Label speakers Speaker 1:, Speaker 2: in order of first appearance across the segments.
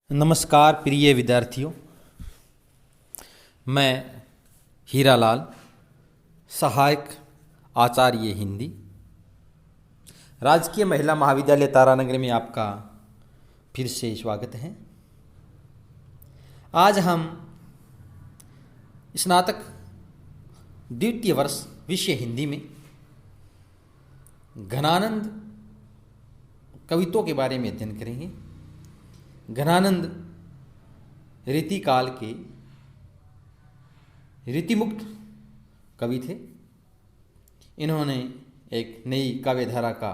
Speaker 1: नमस्कार प्रिय विद्यार्थियों, मैं हीरालाल, सहायक आचार्य हिंदी, राजकीय महिला महाविद्यालय तारानगर में आपका फिर से स्वागत है। आज हम स्नातक द्वितीय वर्ष विषय हिंदी में घनानंद कवित्वों के बारे में अध्ययन करेंगे। घनानंद रीतिकाल के रीतिमुक्त कवि थे। इन्होंने एक नई काव्यधारा का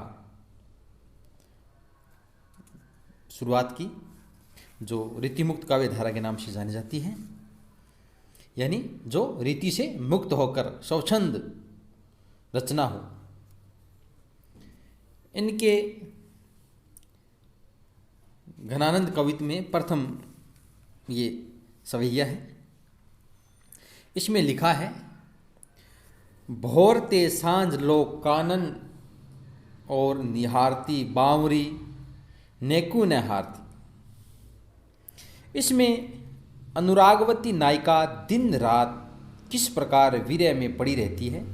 Speaker 1: शुरुआत की जो रीतिमुक्त काव्यधारा के नाम से जानी जाती है, यानी जो रीति से मुक्त होकर स्वच्छंद रचना हो। इनके घनानंद कवित्व में प्रथम ये सवैया है। इसमें लिखा है, भोरते सांझ लोक कानन और निहारती बावरी नेकु न हारती। इसमें अनुरागवती नायिका दिन रात किस प्रकार वीर्य में पड़ी रहती है,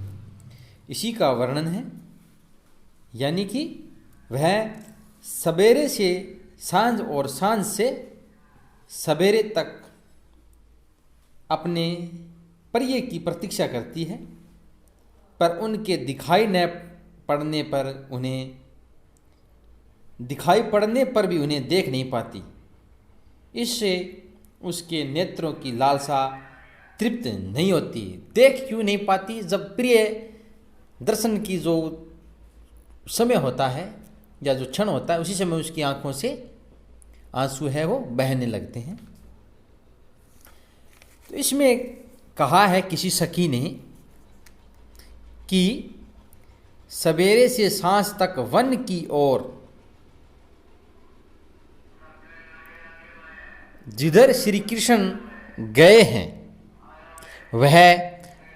Speaker 1: इसी का वर्णन है। यानी कि वह सवेरे से सांझ और सांझ से सवेरे तक अपने प्रिय की प्रतीक्षा करती है, पर उनके दिखाई पड़ने पर भी उन्हें देख नहीं पाती। इससे उसके नेत्रों की लालसा तृप्त नहीं होती। देख क्यों नहीं पाती? जब प्रिय दर्शन की जो समय होता है या जो क्षण होता है, उसी समय उसकी आंखों से आंसू है वो बहने लगते हैं। तो इसमें कहा है किसी सखी ने कि सवेरे से सांझ तक वन की ओर जिधर श्री कृष्ण गए हैं, वह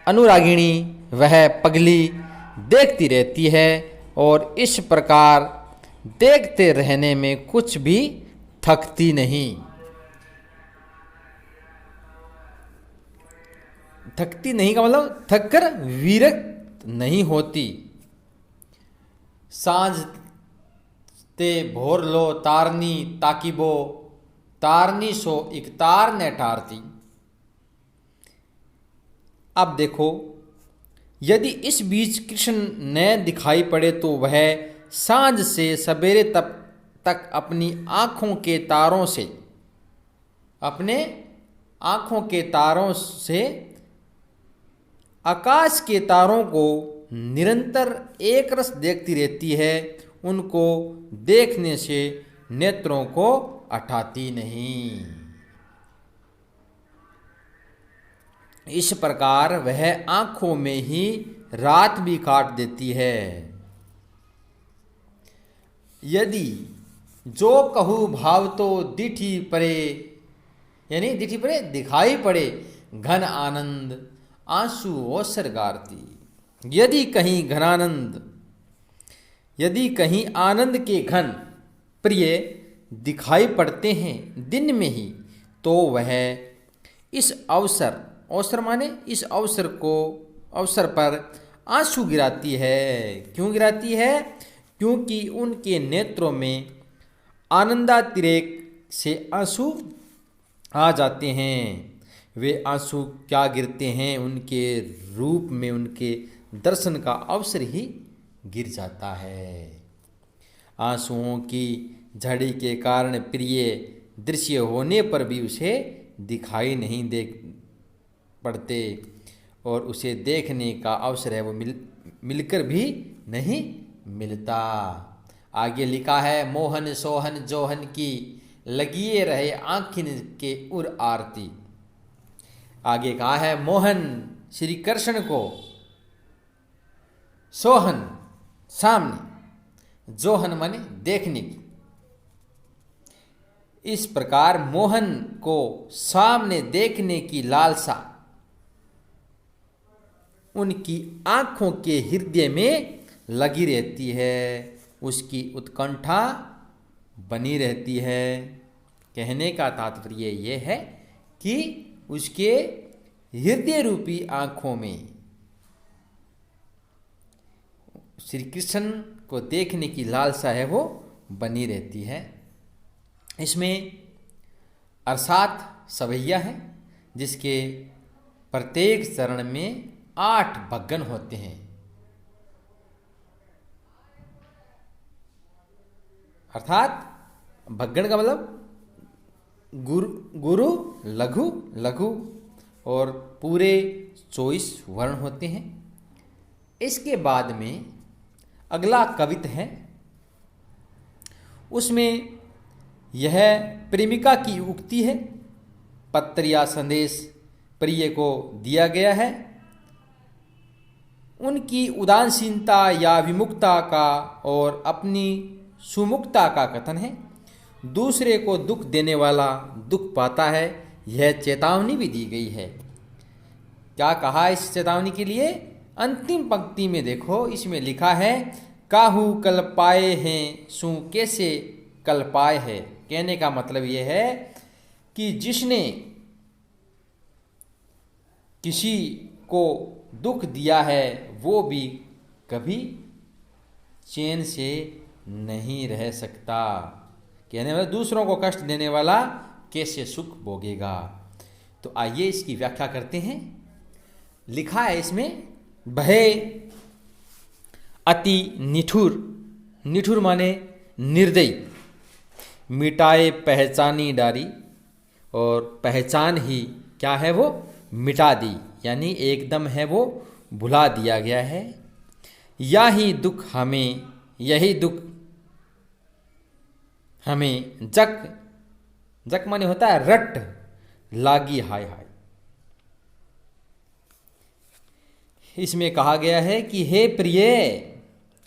Speaker 1: अनुरागिणी, वह पगली देखती रहती है और इस प्रकार देखते रहने में कुछ भी थकती नहीं। थकती नहीं का मतलब थक कर विरक्त नहीं होती। सांझ ते भोर लो तारनी ताकीबो, तारनी सो एक तार ने टारती। अब देखो, यदि इस बीच कृष्ण न दिखाई पड़े तो वह सांझ से सवेरे तक अपनी आँखों के तारों से आकाश के तारों को निरंतर एक रस देखती रहती है। उनको देखने से नेत्रों को अटाती नहीं। इस प्रकार वह आँखों में ही रात भी काट देती है। यदि जो कहूँ भाव तो दिठी परे, यानी दिठी परे दिखाई पड़े घन आनंद आंसू ओसर गारती। यदि कहीं आनंद के घन प्रिय दिखाई पड़ते हैं दिन में ही, तो वह इस अवसर माने इस अवसर पर आंसू गिराती है। क्यों गिराती है? क्योंकि उनके नेत्रों में आनंदातिरेक से आंसू आ जाते हैं। वे आंसू क्या गिरते हैं? उनके रूप में उनके दर्शन का अवसर ही गिर जाता है। आंसुओं की झड़ी के कारण प्रिय दृश्य होने पर भी उसे दिखाई नहीं दे पड़ते और उसे देखने का अवसर है वो मिलकर भी नहीं मिलता। आगे लिखा है, मोहन सोहन जोहन की लगिए रहे आँखिन के उर आरती। आगे कहा है, मोहन श्री कृष्ण को, सोहन सामने, जोहन माने देखने की। इस प्रकार मोहन को सामने देखने की लालसा उनकी आँखों के हृदय में लगी रहती है, उसकी उत्कंठा बनी रहती है। कहने का तात्पर्य ये है कि उसके हृदय रूपी आँखों में श्री कृष्ण को देखने की लालसा है वो बनी रहती है। इसमें अर्थात सवैया है, जिसके प्रत्येक चरण में 8 भग्गन होते हैं। अर्थात भग्गन का मतलब गुरु गुरु लघु लघु और पूरे 24 वर्ण होते हैं। इसके बाद में अगला कवित है, उसमें यह प्रेमिका की उक्ति है। पत्र या संदेश प्रिय को दिया गया है। उनकी उदासीनता या विमुखता का और अपनी सुमुखता का कथन है। दूसरे को दुख देने वाला दुख पाता है, यह चेतावनी भी दी गई है। क्या कहा इस चेतावनी के लिए? अंतिम पंक्ति में देखो, इसमें लिखा है काहू कल पाए हैं सू कैसे कल पाए है। कहने का मतलब यह है कि जिसने किसी को दुख दिया है वो भी कभी चैन से नहीं रह सकता। कहने वाला दूसरों को कष्ट देने वाला कैसे सुख भोगेगा। तो आइए इसकी व्याख्या करते हैं। लिखा है इसमें, भय अति निठुर, निठुर माने निर्दयी, मिटाए पहचानी डारी, और पहचान ही क्या है वो मिटा दी, यानी एकदम है वो भुला दिया गया है। या ही दुख हमें, यही दुख हमें जक, जक माने होता है रट लागी हाय हाय। इसमें कहा गया है कि हे प्रिय,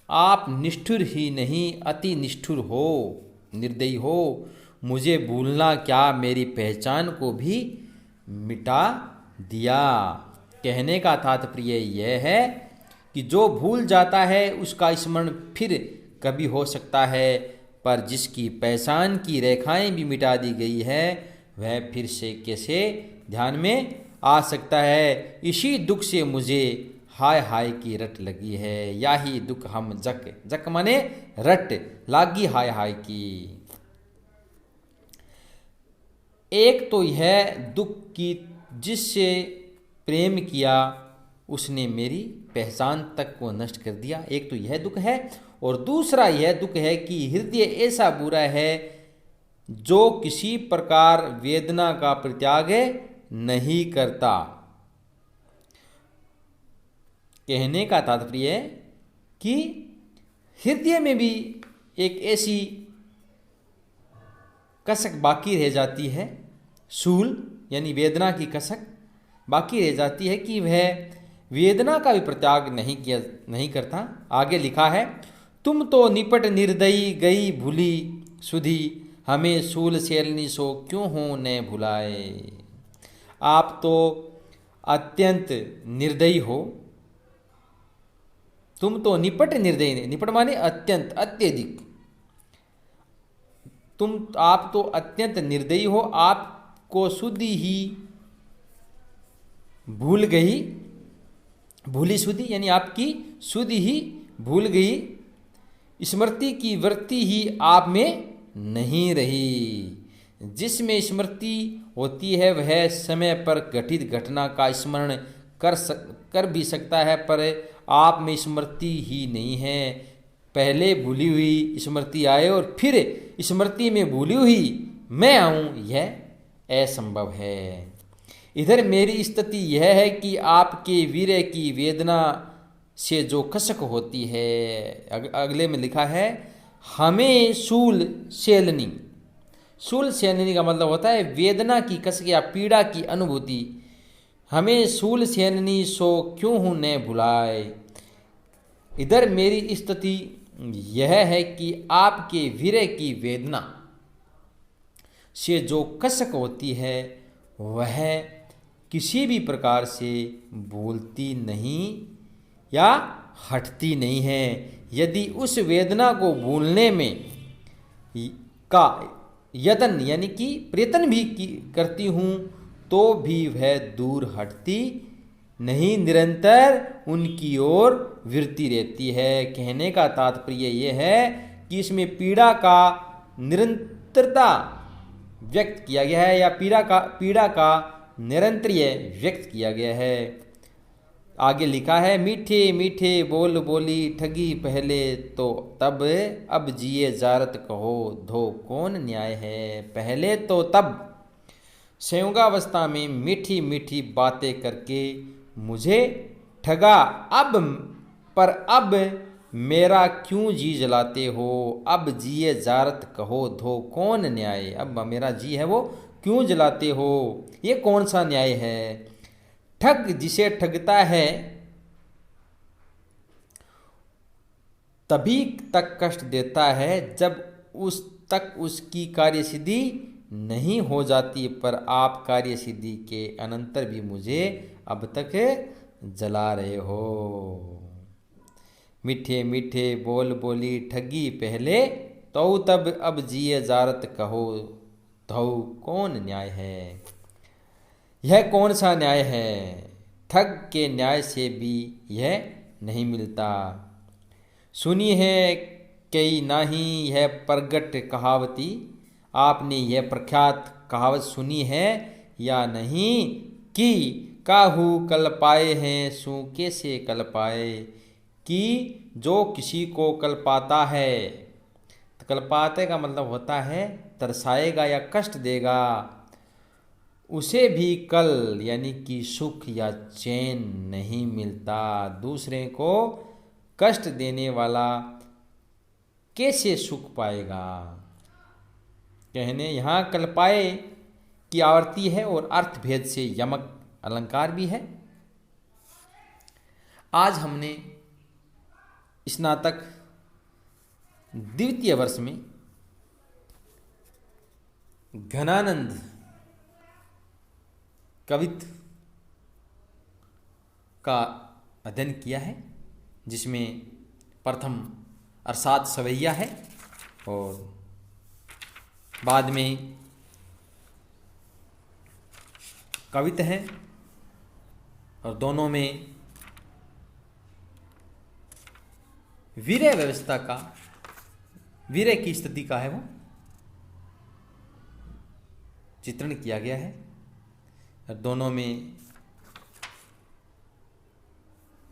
Speaker 1: आप निष्ठुर ही नहीं अति निष्ठुर हो, निर्दयी हो। मुझे भूलना क्या, मेरी पहचान को भी मिटा दिया। कहने का तात्पर्य यह है कि जो भूल जाता है उसका स्मरण फिर कभी हो सकता है, पर जिसकी पहचान की रेखाएं भी मिटा दी गई है वह फिर से कैसे ध्यान में आ सकता है। इसी दुख से मुझे हाय हाय की रट लगी है। या ही दुख हम जक, जक माने रट लागी हाय हाय की। एक तो यह दुख की जिससे प्रेम किया उसने मेरी पहचान तक को नष्ट कर दिया, एक तो यह दुख है। और दूसरा यह दुख है कि हृदय ऐसा बुरा है जो किसी प्रकार वेदना का परित्याग नहीं करता। कहने का तात्पर्य है कि हृदय में भी एक ऐसी कसक बाकी रह जाती है, शूल यानी वेदना की कसक बाकी रह जाती है कि वह वेदना का भी परित्याग नहीं करता। आगे लिखा है, तुम तो निपट निर्दयी गई भूली सुधी, हमें सूल शैलनी सो क्यों हो न भुलाए। आप तो अत्यंत निर्दयी हो। तुम तो निपट निर्दयी, निपट माने अत्यंत अत्यधिक। आप तो अत्यंत निर्दयी हो, आपको सुधी ही भूल गई, भूली सुधी यानी आपकी सुधी ही भूल गई, स्मृति की वृत्ति ही आप में नहीं रही। जिसमें स्मृति होती है वह समय पर घटित घटना का स्मरण कर भी सकता है, पर आप में स्मृति ही नहीं है। पहले भूली हुई स्मृति आए और फिर स्मृति में भूली हुई मैं आऊँ, यह असंभव है। इधर मेरी स्थिति यह है कि आपके वीर्य की वेदना से जो कसक होती है। अगले में लिखा है, हमें शूल शैलनी, शूल शैलनी का मतलब होता है वेदना की कसक या पीड़ा की अनुभूति। हमें शूल शैलनी सो क्यों हूँ न भुलाए। इधर मेरी स्थिति यह है कि आपके वीर्य की वेदना से जो कसक होती है वह किसी भी प्रकार से भूलती नहीं या हटती नहीं है। यदि उस वेदना को भूलने में का यत्न यानी कि प्रयत्न भी करती हूँ तो भी वह दूर हटती नहीं, निरंतर उनकी ओर विरती रहती है। कहने का तात्पर्य यह है कि इसमें पीड़ा का निरंतरता व्यक्त किया गया है या पीड़ा का निरंतर्य व्यक्त किया गया है। आगे लिखा है, मीठे मीठे बोल बोली ठगी पहले तो तब, अब जिए जारत कहो धो कौन न्याय है। पहले तो तब, संयोगावस्था में मीठी मीठी बातें करके मुझे ठगा, अब मेरा क्यों जी जलाते हो। अब जिए जारत कहो धो कौन न्याय, अब मेरा जी है वो क्यों जलाते हो, ये कौन सा न्याय है। ठग जिसे ठगता है तभी तक कष्ट देता है जब उस तक उसकी कार्यसिद्धि नहीं हो जाती, पर आप कार्यसिद्धि के अनंतर भी मुझे अब तक जला रहे हो। मीठे मीठे बोल बोली ठगी पहले तो तब, अब जिए जारत कहो धौ कौन न्याय है। यह कौन सा न्याय है, ठग के न्याय से भी यह नहीं मिलता। सुनी है कई नाही यह प्रगट कहावती, आपने यह प्रख्यात कहावत सुनी है या नहीं कि काहू कल पाए हैं सू कैसे कल पाए, कि जो किसी को कल पाता है, तो कल पाते का मतलब होता है तरसाएगा या कष्ट देगा, उसे भी कल यानी कि सुख या चैन नहीं मिलता। दूसरे को कष्ट देने वाला कैसे सुख पाएगा। कहने यहाँ कल पाए की आवृत्ति है और अर्थ भेद से यमक अलंकार भी है। आज हमने स्नातक द्वितीय वर्ष में घनानंद कवित्व का अध्ययन किया है, जिसमें प्रथम अरसाद सवैया है और बाद में कवित्त है, और दोनों में वीर्य व्यवस्था का, वीर्य की स्थिति का है वो चित्रण किया गया है। और दोनों में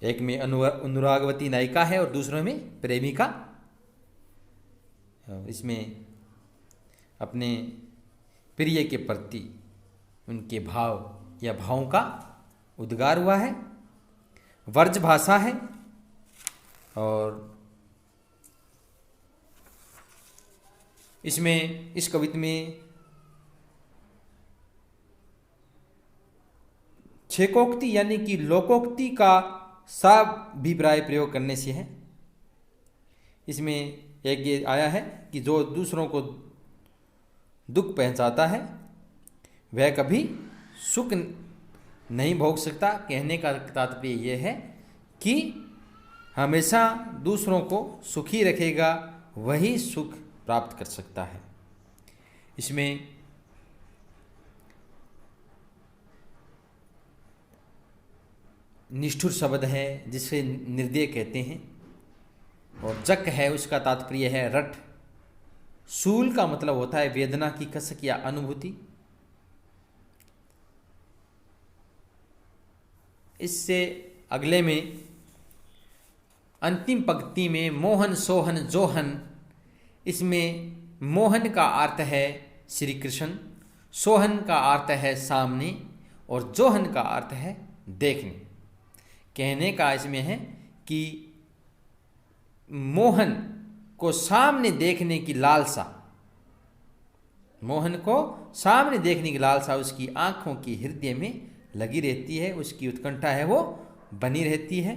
Speaker 1: एक में अनुरागवती नायिका है और दूसरों में प्रेमिका। इसमें अपने प्रिय के प्रति उनके भाव या भावों का उद्गार हुआ है। वर्ज भाषा है और इसमें इस कविता में छेकोक्ति यानी कि लोकोक्ति का साभिप्राय प्रयोग करने से है। इसमें एक ये आया है कि जो दूसरों को दुख पहुंचाता है वह कभी सुख नहीं भोग सकता। कहने का तात्पर्य यह है कि हमेशा दूसरों को सुखी रखेगा वही सुख प्राप्त कर सकता है। इसमें निष्ठुर शब्द है जिसे निर्दय कहते हैं, और जक है उसका तात्पर्य है रट। शूल का मतलब होता है वेदना की कसक या अनुभूति। इससे अगले में अंतिम पंक्ति में मोहन सोहन जोहन, इसमें मोहन का अर्थ है श्री कृष्ण, सोहन का अर्थ है सामने और जोहन का अर्थ है देखने। कहने का इसमें है कि मोहन को सामने देखने की लालसा, मोहन को सामने देखने की लालसा उसकी आंखों की हृदय में लगी रहती है, उसकी उत्कंठा है वो बनी रहती है।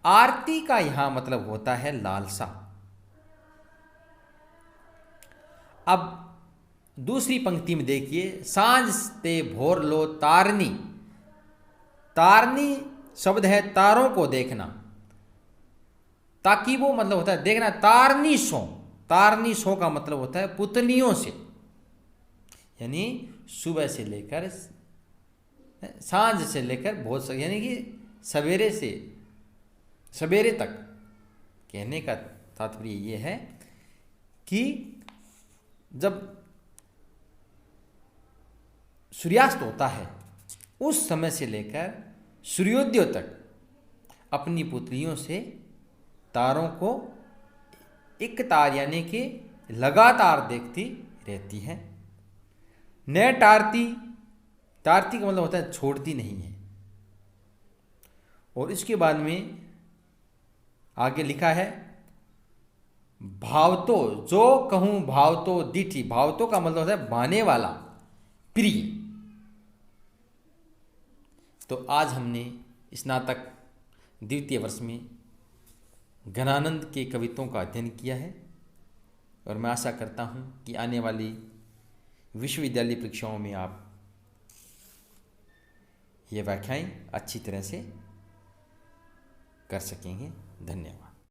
Speaker 1: आरती का यहां मतलब होता है लालसा। अब दूसरी पंक्ति में देखिए, सांझ ते भोर लो तारनी। तारनी शब्द है तारों को देखना, ताकि वो मतलब होता है देखना। तारनी सो, तारनी सो का मतलब होता है पुतलियों से, यानी सुबह से लेकर सांझ से लेकर बहुत यानी कि सवेरे से सवेरे तक। कहने का तात्पर्य ये है कि जब सूर्यास्त होता है उस समय से लेकर सूर्योदय तक अपनी पुतलियों से तारों को एक तार यानी कि लगातार देखती रहती है। न टारती, टारती का मतलब होता है छोड़ती नहीं है। और इसके बाद में आगे लिखा है भावतो, जो कहूं भावतो दिठी। भावतो का मतलब होता है भाने वाला, प्रिय। तो आज हमने स्नातक द्वितीय वर्ष में घनानंद के कवित्वों का अध्ययन किया है और मैं आशा करता हूं कि आने वाली विश्वविद्यालय परीक्षाओं में आप ये व्याख्याएं अच्छी तरह से कर सकेंगे। धन्यवाद।